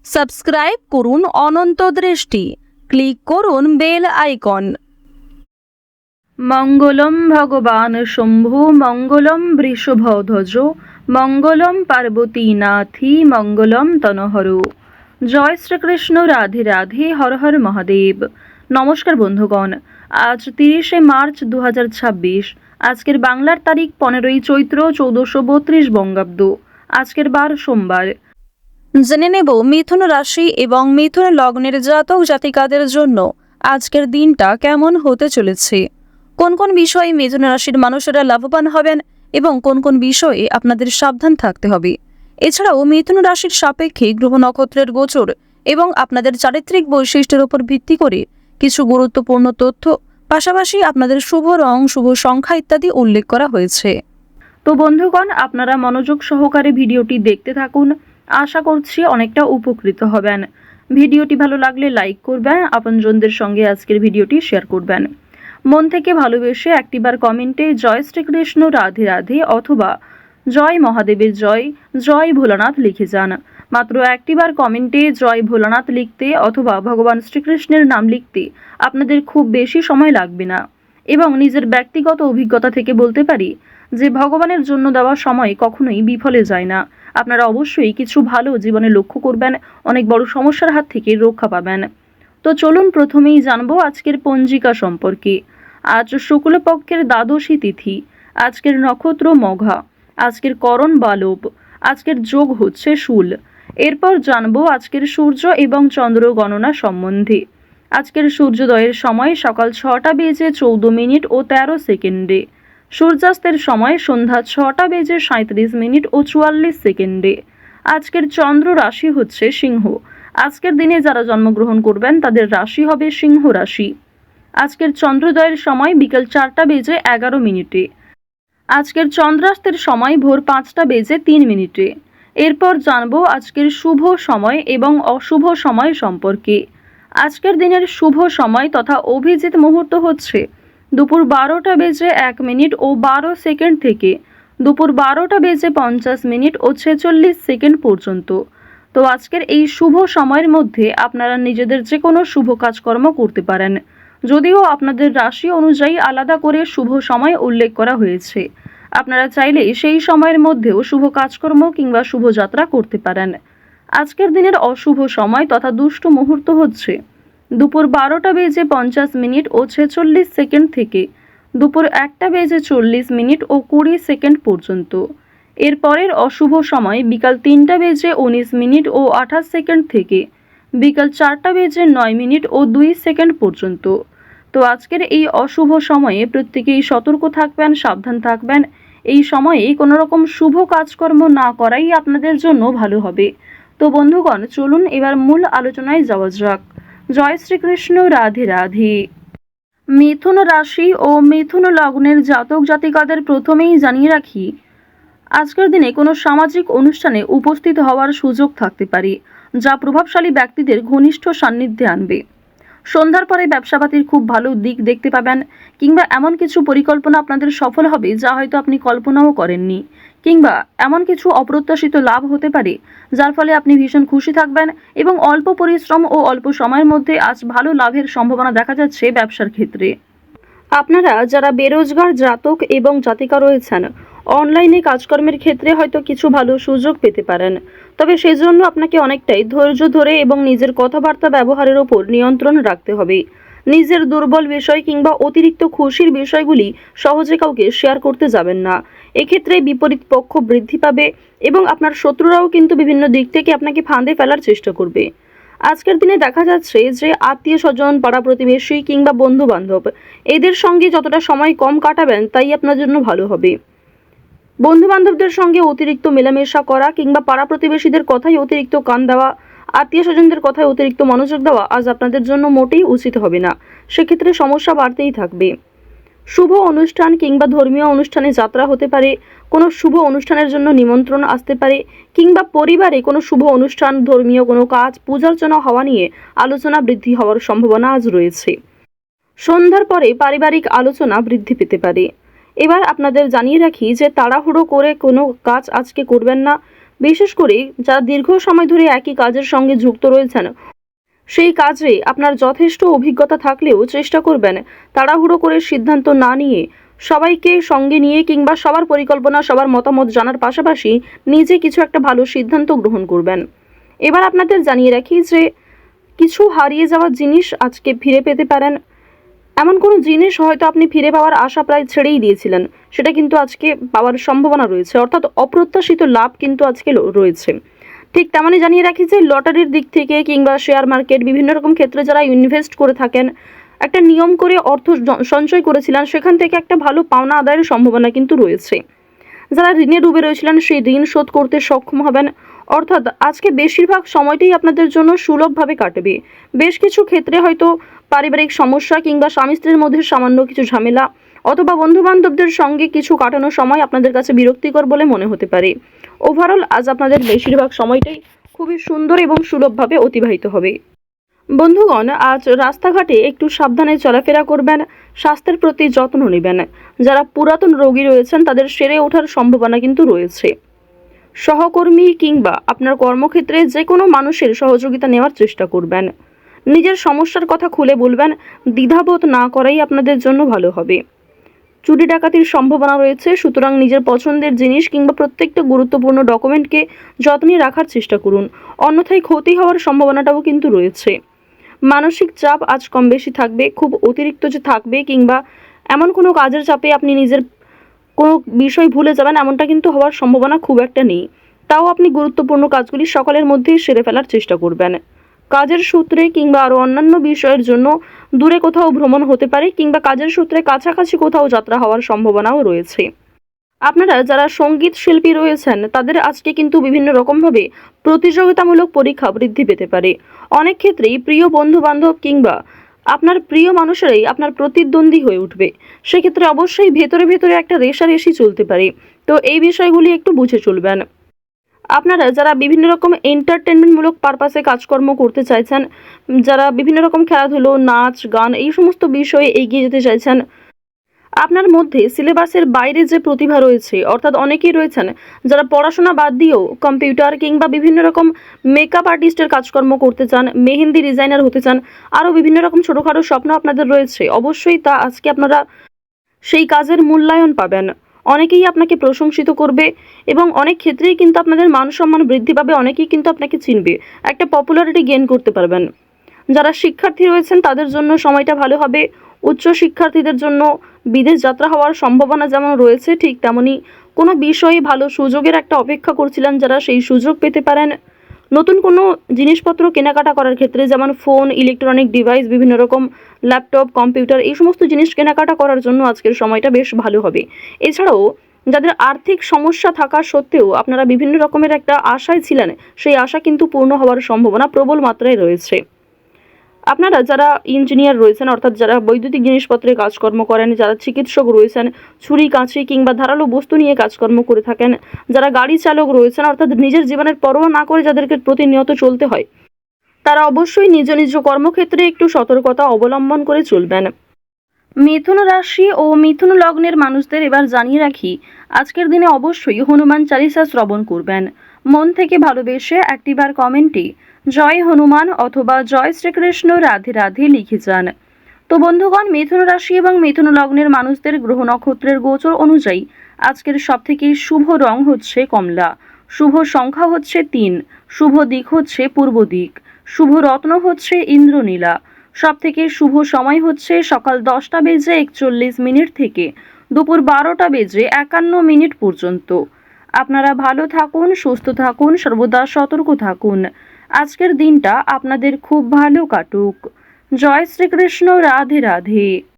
Subscribe করুন অনন্ত দৃষ্টি, click করুন বেল আইকন। মঙ্গলম ভগবান শম্ভু মঙ্গলম বৃষভধ্বজ মঙ্গলম পার্বতীনাথি মঙ্গলম তনহরু। জয় শ্রীকৃষ্ণ, রাধে রাধে, হর হর মহাদেব। নমস্কার বন্ধুগণ, আজ 30শে মার্চ 2026। আজকের বাংলার তারিখ 15ই চৈত্র 1432 বঙ্গাব্দ। আজকের বার সোমবার। জেনে নেব মিথুন রাশি এবং মিথুন লগ্নের জাতক জাতিকাদের জন্য আজকের দিনটা কেমন হতে চলেছে, কোন কোন বিষয়ে মিথুন রাশির মানুষেরা লাভবান হবেন এবং কোন কোন বিষয়ে আপনাদের সাবধান থাকতে হবে। এছাড়াও মিথুন রাশির সাপেক্ষে গ্রহ নক্ষত্রের গোচর এবং আপনাদের চারিত্রিক বৈশিষ্ট্যের উপর ভিত্তি করে কিছু গুরুত্বপূর্ণ তথ্য, পাশাপাশি আপনাদের শুভ রং, শুভ সংখ্যা ইত্যাদি উল্লেখ করা হয়েছে। তো বন্ধুগণ, আপনারা মনোযোগ সহকারে ভিডিওটি দেখতে থাকুন। আশা করছি অনেকটা উপকৃত হবেন। ভিডিওটি ভালো লাগলে লাইক করবেন, আপনজনদের সঙ্গে আজকের ভিডিওটি শেয়ার করবেন। মন থেকে ভালোবেসে একটিবার কমেন্টে জয় শ্রীকৃষ্ণ, রাধে রাধে অথবা জয় মহাদেবের জয়, জয় ভোলানাথ লিখে যান। মাত্র একটিবার কমেন্টে জয় ভোলানাথ লিখতে অথবা ভগবান শ্রীকৃষ্ণের নাম লিখতে আপনাদের খুব বেশি সময় লাগবে না। এবং নিজের ব্যক্তিগত অভিজ্ঞতা থেকে বলতে পারি যে ভগবানের জন্য দেওয়া সময় কখনোই বিফলে যায় না। আপনারা অবশ্যই কিছু ভালো জীবনে লক্ষ্য করবেন, অনেক বড় সমস্যার হাত থেকে রক্ষা পাবেন। তো চলুন প্রথমেই জানবো আজকের পঞ্জিকা সম্পর্কে। আজ শুক্লপক্ষের দ্বাদশী তিথি, আজকের নক্ষত্র মঘা, আজকের করণ বালব, আজকের যোগ হচ্ছে শূল। এরপর জানবো আজকের সূর্য এবং চন্দ্র গণনা সম্বন্ধে। আজকের সূর্যোদয়ের সময় সকাল 6টা বেজে 14 মিনিট ও 13 সেকেন্ডে, সূর্যাস্তের সময় সন্ধ্যা 6টা বেজে 37 মিনিট ও 44 সেকেন্ডে। আজকের চন্দ্র রাশি হচ্ছে সিংহ। আজকের দিনে যারা জন্মগ্রহণ করবেন তাদের রাশি হবে সিংহ রাশি। আজকের চন্দ্রোদয়ের সময় বিকেল 4টা বেজে 11 মিনিটে। আজকের চন্দ্রাস্তের সময় ভোর 5টা বেজে 3 মিনিটে। এরপর জানবো আজকের শুভ সময় এবং অশুভ সময় সম্পর্কে। আজকের দিনের শুভ সময় তথা অভিজিৎ মুহূর্ত হচ্ছে দুপুর 12টা বেজে 1 মিনিট ও 12 সেকেন্ড থেকে দুপুর 12টা বেজে 50 মিনিট ও 46 সেকেন্ড পর্যন্ত। তো আজকের এই শুভ সময়ের মধ্যে আপনারা নিজেদের যে কোনো শুভ কাজকর্ম করতে পারেন, যদিও আপনাদের রাশি অনুযায়ী আলাদা করে শুভ সময় উল্লেখ করা হয়েছে। আপনারা চাইলে সেই সময়ের মধ্যেও শুভ কাজকর্ম কিংবা শুভযাত্রা করতে পারেন। আজকের দিনের অশুভ সময় তথা দুষ্ট মুহূর্ত হচ্ছে দুপুর 12টা বেজে 50 মিনিট ও 46 সেকেন্ড থেকে দুপুর 1টা বেজে 40 মিনিট ও 20 সেকেন্ড পর্যন্ত। এরপরের অশুভ সময় বিকাল 3টা বেজে 19 মিনিট ও 28 সেকেন্ড থেকে বিকাল 4টা বেজে 9 মিনিট ও 2 সেকেন্ড পর্যন্ত। তো আজকের এই অশুভ সময়ে প্রত্যেকেই সতর্ক থাকবেন, সাবধান থাকবেন। এই সময়ে কোনো রকম শুভ কাজকর্ম না করাই আপনাদের জন্য ভালো হবে। তো বন্ধুগণ, চলুন এবার মূল আলোচনায় যাওয়া যাক। জয় শ্রীকৃষ্ণ, রাধে রাধে। মিথুন রাশি ও মিথুন লগ্নের জাতক জাতিকাদের প্রথমেই জানিয়ে রাখি, আজকের দিনে কোনো সামাজিক অনুষ্ঠানে উপস্থিত হওয়ার সুযোগ থাকতে পারে, যা প্রভাবশালী ব্যক্তিদের ঘনিষ্ঠ সান্নিধ্যে আনবে। সন্ধ্যার পরে ব্যবসাপাতির খুব ভালো দিক দেখতে পাবেন, কিংবা এমন কিছু পরিকল্পনা আপনাদের সফল হবে যা হয়তো আপনি কল্পনাও করেননি, কিংবা এমন কিছু অপ্রত্যাশিত লাভ হতে পারে যার ফলে আপনি ভীষণ খুশি থাকবেন। এবং অল্প পরিশ্রম ও অল্প সময়ের মধ্যে আজ ভালো লাভের সম্ভাবনা দেখা যাচ্ছে ব্যবসার ক্ষেত্রে। আপনারা যারা বেরোজগার জাতক এবং জাতিকা রয়েছেন, অনলাইনে কাজকর্মের ক্ষেত্রে হয়তো কিছু ভালো সুযোগ পেতে পারেন, তবে সেজন্য আপনাকে অনেকটাই ধৈর্য ধরে এবং নিজের কথাবার্তা ব্যবহারের ওপর নিয়ন্ত্রণ রাখতে হবে। নিজের দুর্বল বিষয় কিংবা অতিরিক্ত খুশির বিষয়গুলি সহজে কাউকে শেয়ার করতে যাবেন না। এক্ষেত্রে বিপরীত পক্ষ বৃদ্ধি পাবে এবং আপনার শত্রুরাও কিন্তু বিভিন্ন দিক থেকে আপনাকে ফাঁদে ফেলার চেষ্টা করবে। আজকের দিনে দেখা যাচ্ছে যে আত্মীয় স্বজন, পাড়া প্রতিবেশী কিংবা বন্ধু বান্ধব এদের সঙ্গে যতটা সময় কম কাটাবেন তাই আপনার জন্য ভালো হবে। বন্ধু বান্ধবদের সঙ্গে অতিরিক্ত মেলামেশা করা কিংবা পাড়া প্রতিবেশীদের কথায় অতিরিক্ত কান দেওয়া, আত্মীয় স্বজনদের কথায় অতিরিক্ত মনোযোগ দেওয়া আজ আপনাদের জন্য মোটেই উচিত হবে না। সেক্ষেত্রে সমস্যা বাড়তেই থাকবে। শুভ অনুষ্ঠান কিংবা ধর্মীয় অনুষ্ঠানে যাত্রা হতে পারে, কোনো শুভ অনুষ্ঠানের জন্য নিমন্ত্রণ আসতে পারে, কিংবা পরিবারে কোনো শুভ অনুষ্ঠান, ধর্মীয় কোনো কাজ, পূজার্চনা হওয়া নিয়ে আলোচনা বৃদ্ধি হওয়ার সম্ভাবনা আজ রয়েছে। সন্ধ্যার পরে পারিবারিক আলোচনা বৃদ্ধি পেতে পারে। এবার আপনাদের জানিয়ে রাখি যে তাড়াহুড়ো করে কোনো কাজ আজকে করবেন না। বিশেষ করে যারা দীর্ঘ সময় ধরে একই কাজের সঙ্গে যুক্ত রয়েছেন, সেই কাজে আপনার যথেষ্ট অভিজ্ঞতা থাকলেও চেষ্টা করবেন তাড়াহুড়ো করে সিদ্ধান্ত না নিয়ে সবাইকে সঙ্গে নিয়ে কিংবা সবার পরিকল্পনা, সবার মতামত জানার পাশাপাশি নিজে কিছু একটা ভালো সিদ্ধান্ত গ্রহণ করবেন। এবার আপনাদের জানিয়ে রাখি যে কিছু হারিয়ে যাওয়া জিনিস আজকে ফিরে পেতে পারেন। এমন কোনো জিনিস হয়তো আপনি ফিরে পাওয়ার আশা প্রায় ছেড়েই দিয়েছিলেন, সেটা কিন্তু আজকে পাওয়ার সম্ভাবনা রয়েছে, অর্থাৎ অপ্রত্যাশিত লাভ কিন্তু আজকে রয়েছে। ঠিক তেমনই জানিয়ে রাখি যে লটারির দিক থেকে কিংবা শেয়ার মার্কেট বিভিন্ন রকম ক্ষেত্রে যারা ইনভেস্ট করে থাকেন, একটা নিয়ম করে অর্থ সঞ্চয় করেছিলেন, সেখান থেকে একটা ভালো পাওনা আদায়ের সম্ভাবনা কিন্তু রয়েছে। যারা ঋণে ডুবে রয়েছিলেন সেই ঋণ শোধ করতে সক্ষম হবেন, অর্থাৎ আজকে বেশিরভাগ সময়টাই আপনাদের জন্য সুলভভাবে কাটবে। বেশ কিছু ক্ষেত্রে হয়তো পারিবারিক সমস্যা কিংবা স্বামী স্ত্রীর মধ্যে সামান্য কিছু ঝামেলা অথবা বন্ধু বান্ধবদের সঙ্গে কিছু কাটানোর সময় আপনাদের কাছে বিরক্তিকর বলে মনে হতে পারে। ওভারঅল আজ আপনাদের বেশিরভাগ সময়টাই খুবই সুন্দর এবং সুলভভাবে অতিবাহিত হবে। বন্ধুগণ, আজ রাস্তাঘাটে একটু সাবধানে চলাফেরা করবেন, স্বাস্থ্যের প্রতি যত্ন নেবেন। যারা পুরাতন রোগী রয়েছেন তাদের সেরে ওঠার সম্ভাবনা কিন্তু রয়েছে। সহকর্মী কিংবা আপনার কর্মক্ষেত্রে যে কোনো মানুষের সহযোগিতা নেওয়ার চেষ্টা করবেন। নিজের সমস্যার কথা খুলে বলবেন, দ্বিধাবোধ না করাই আপনাদের জন্য ভালো হবে। চুরি ডাকাতির সম্ভাবনা রয়েছে, সুতরাং নিজের পছন্দের জিনিস কিংবা প্রত্যেকটা গুরুত্বপূর্ণ ডকুমেন্টকে যত্নে রাখার চেষ্টা করুন, অন্যথায় ক্ষতি হওয়ার সম্ভাবনাটাও কিন্তু রয়েছে। মানসিক চাপ আজ কম বেশি থাকবে, খুব অতিরিক্ত যে থাকবে কিংবা এমন কোনো কাজের চাপে আপনি নিজের কোনো বিষয় ভুলে যাবেন এমনটা কিন্তু হওয়ার সম্ভাবনা খুব একটা নেই। তাও আপনি গুরুত্বপূর্ণ কাজগুলি সকালের মধ্যেই সেরে ফেলার চেষ্টা করবেন। কাজের সূত্রে কিংবা আরও অন্যান্য বিষয়ের জন্য দূরে কোথাও ভ্রমণ হতে পারে কিংবা কাজের সূত্রে কাছাকাছি কোথাও যাত্রা হওয়ার সম্ভাবনাও রয়েছে। আপনারা যারা সঙ্গীত শিল্পী রয়েছেন তাদের আজকে কিন্তু বিভিন্ন রকমভাবে প্রতিযোগিতামূলক পরীক্ষা বৃদ্ধি পেতে পারে। অনেক ক্ষেত্রেই প্রিয় বন্ধু বান্ধব কিংবা আপনার প্রিয় মানুষেরাই আপনার প্রতিদ্বন্দ্বী হয়ে উঠবে। সেক্ষেত্রে অবশ্যই ভেতরে ভেতরে একটা রেষারেষি চলতে পারে, তো এই বিষয়গুলি একটু বুঝে চলবেন। আপনারা যারা বিভিন্ন রকম এন্টারটেনমেন্টমূলক পারপাসে কাজকর্ম করতে চাইছেন, যারা বিভিন্ন রকম খেলাধুলো, নাচ, গান এই সমস্ত বিষয়ে এগিয়ে যেতে চাইছেন, আপনার মধ্যে সিলেবাসের বাইরে যে প্রতিভা রয়েছে, অর্থাৎ অনেকেই রয়েছেন যারা পড়াশোনা বাদ দিয়েও কম্পিউটার কিংবা বিভিন্ন রকম মেকআপ আর্টিস্টের কাজকর্ম করতে চান, মেহেন্দি ডিজাইনার হতে চান, আরও বিভিন্ন রকম ছোটোখাটো স্বপ্ন আপনাদের রয়েছে, অবশ্যই তা আজকে আপনারা সেই কাজের মূল্যায়ন পাবেন। অনেকেই আপনাকে প্রশংসিত করবে এবং অনেক ক্ষেত্রেই কিন্তু আপনাদের মান সম্মান বৃদ্ধি পাবে, অনেকেই কিন্তু আপনাকে চিনবে, একটা পপুলারিটি গেইন করতে পারবেন। যারা শিক্ষার্থী রয়েছেন তাদের জন্য সময়টা ভালো হবে। উচ্চ শিক্ষার্থীদের জন্য বিদেশ যাত্রা হওয়ার সম্ভাবনা যেমন রয়েছে, ঠিক তেমনি কোনো বিষয়ে ভালো সুযোগের একটা অপেক্ষা করছিলেন যারা, সেই সুযোগ পেতে পারেন। নতুন কোনো জিনিসপত্র কেনাকাটা করার ক্ষেত্রে যেমন ফোন, ইলেকট্রনিক ডিভাইস, বিভিন্ন রকম ল্যাপটপ, কম্পিউটার এই সমস্ত জিনিস কেনাকাটা করার জন্য আজকের সময়টা বেশ ভালো হবে। এছাড়াও যাদের আর্থিক সমস্যা থাকা সত্ত্বেও আপনারা বিভিন্ন রকমের একটা আশায় ছিলেন, সেই আশা কিন্তু পূর্ণ হওয়ার সম্ভাবনা প্রবল মাত্রায় রয়েছে। আপনারা যারা ইঞ্জিনিয়ার রয়েছেন, অর্থাৎ যারা বৈদ্যুতিক জিনিসপত্রে কাজকর্ম করেন, যারা চিকিৎসক রয়েছেন, ছুরি কাঁচি কিংবা ধারালো বস্তু নিয়ে কাজকর্ম করে থাকেন, যারা গাড়ি চালক রয়েছেন, অর্থাৎ নিজের জীবনের পরোয়া না করে যাদেরকে প্রতিনিয়ত চলতে হয়, তারা অবশ্যই নিজ নিজ কর্মক্ষেত্রে একটু সতর্কতা অবলম্বন করে চলবেন। মিথুন রাশি ও মিথুন লগ্নের মানুষদের এবার জানিয়ে রাখি, আজকের দিনে অবশ্যই হনুমান চালিসা শ্রবণ করবেন। মন থেকে ভালোবেসে একটিবার কমেন্টে জয় হনুমান অথবা জয় শ্রীকৃষ্ণ রাধে রাধে লিখে যান। তো বন্ধুগণ, মিথুন রাশি এবং মিথুন লগ্নের মানুষদের গ্রহ নক্ষত্রের গোচর অনুযায়ী আজকের সবথেকে শুভ রং হচ্ছে কমলা, শুভ সংখ্যা হচ্ছে 3, শুভ দিক হচ্ছে পূর্ব দিক, শুভ রত্ন হচ্ছে ইন্দ্রনীলা, সবথেকে শুভ সময় হচ্ছে সকাল 10টা বেজে 41 মিনিট থেকে দুপুর 12টা বেজে 51 মিনিট পর্যন্ত। আপনারা ভালো থাকুন, সুস্থ থাকুন, সর্বদা সতর্ক থাকুন। আজকের দিনটা আপনাদের খুব ভালো কাটুক। জয় শ্রীকৃষ্ণ, রাধে রাধে।